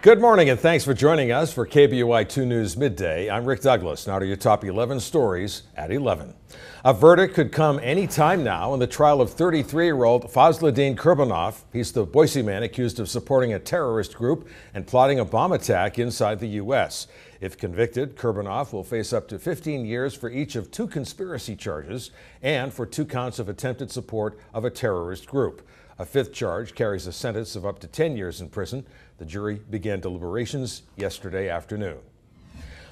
Good morning and thanks for joining us for KBOI 2 News Midday. I'm Rick Douglas. Now to your top 11 stories at 11. A verdict could come any time now in the trial of 33-year-old Fazladin Kurbanov. He's the Boise man accused of supporting a terrorist group and plotting a bomb attack inside the U.S. If convicted, Kurbanov will face up to 15 years for each of 2 conspiracy charges and for 2 counts of attempted support of a terrorist group. A 5th charge carries a sentence of up to 10 years in prison. The jury began deliberations yesterday afternoon.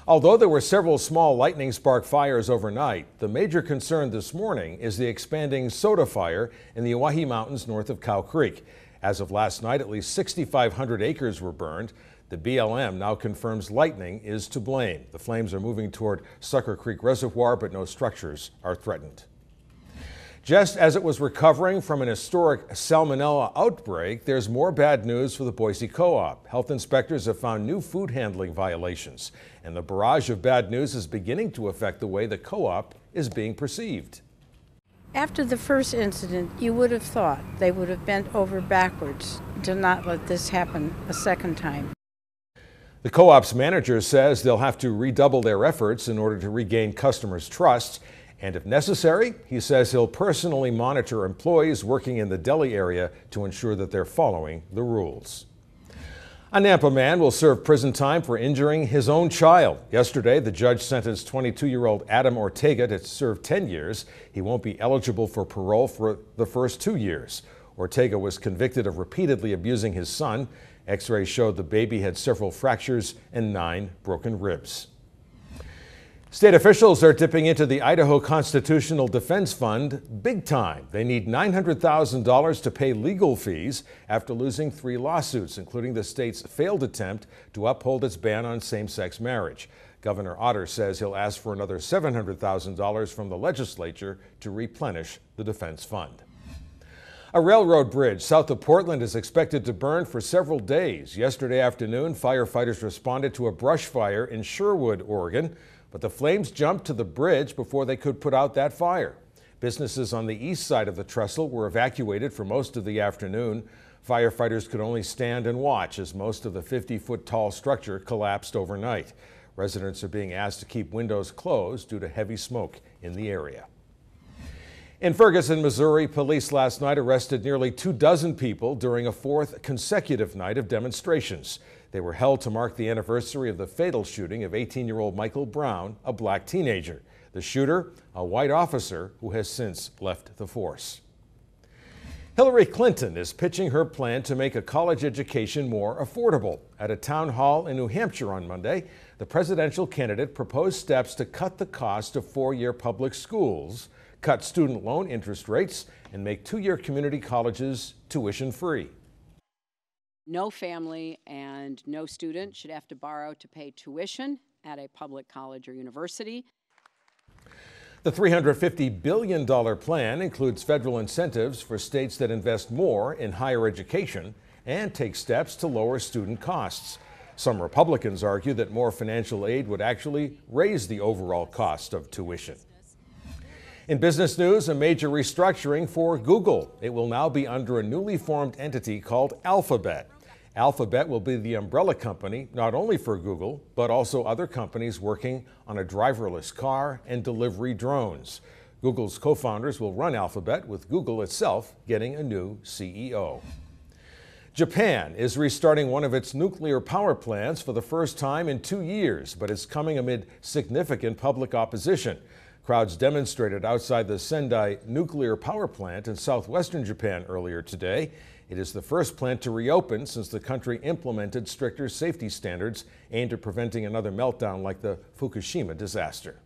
Although there were several small lightning spark fires overnight, the major concern this morning is the expanding soda fire in the Oahe Mountains north of Cow Creek. As of last night, at least 6,500 acres were burned. The BLM now confirms lightning is to blame. The flames are moving toward Sucker Creek Reservoir, but no structures are threatened. Just as it was recovering from an historic salmonella outbreak, there's more bad news for the Boise Co-op. Health inspectors have found new food handling violations, and the barrage of bad news is beginning to affect the way the co-op is being perceived. After the first incident, you would have thought they would have bent over backwards to not let this happen a second time. The co-op's manager says they'll have to redouble their efforts in order to regain customers' trust. And if necessary, he says he'll personally monitor employees working in the deli area to ensure that they're following the rules. A Nampa man will serve prison time for injuring his own child. Yesterday, the judge sentenced 22-year-old Adam Ortega to serve 10 years. He won't be eligible for parole for the first 2 years. Ortega was convicted of repeatedly abusing his son. X-rays showed the baby had several fractures and 9 broken ribs. State officials are dipping into the Idaho Constitutional Defense Fund big time. They need $900,000 to pay legal fees after losing 3 lawsuits, including the state's failed attempt to uphold its ban on same-sex marriage. Governor Otter says he'll ask for another $700,000 from the legislature to replenish the defense fund. A railroad bridge south of Portland is expected to burn for several days. Yesterday afternoon, firefighters responded to a brush fire in Sherwood, Oregon. But the flames jumped to the bridge before they could put out that fire. Businesses on the east side of the trestle were evacuated for most of the afternoon. Firefighters could only stand and watch as most of the 50-foot tall structure collapsed overnight. Residents are being asked to keep windows closed due to heavy smoke in the area. In Ferguson, Missouri, police last night arrested nearly 24 people during a 4th consecutive night of demonstrations. They were held to mark the anniversary of the fatal shooting of 18-year-old Michael Brown, a black teenager. The shooter, a white officer who has since left the force. Hillary Clinton is pitching her plan to make a college education more affordable. At a town hall in New Hampshire on Monday, the presidential candidate proposed steps to cut the cost of 4-year public schools, cut student loan interest rates, and make 2-year community colleges tuition-free. No family and no student should have to borrow to pay tuition at a public college or university. The $350 billion plan includes federal incentives for states that invest more in higher education and take steps to lower student costs. Some Republicans argue that more financial aid would actually raise the overall cost of tuition. In business news, a major restructuring for Google. It will now be under a newly formed entity called Alphabet. Alphabet will be the umbrella company not only for Google, but also other companies working on a driverless car and delivery drones. Google's co-founders will run Alphabet, with Google itself getting a new CEO. Japan is restarting one of its nuclear power plants for the first time in 2 years, but it's coming amid significant public opposition. Crowds demonstrated outside the Sendai nuclear power plant in southwestern Japan earlier today. It is the first plant to reopen since the country implemented stricter safety standards aimed at preventing another meltdown like the Fukushima disaster.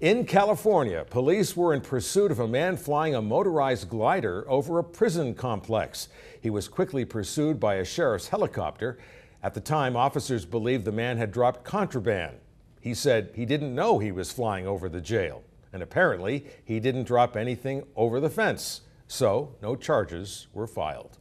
In California, police were in pursuit of a man flying a motorized glider over a prison complex. He was quickly pursued by a sheriff's helicopter. At the time, officers believed the man had dropped contraband. He said he didn't know he was flying over the jail, and apparently he didn't drop anything over the fence, so no charges were filed.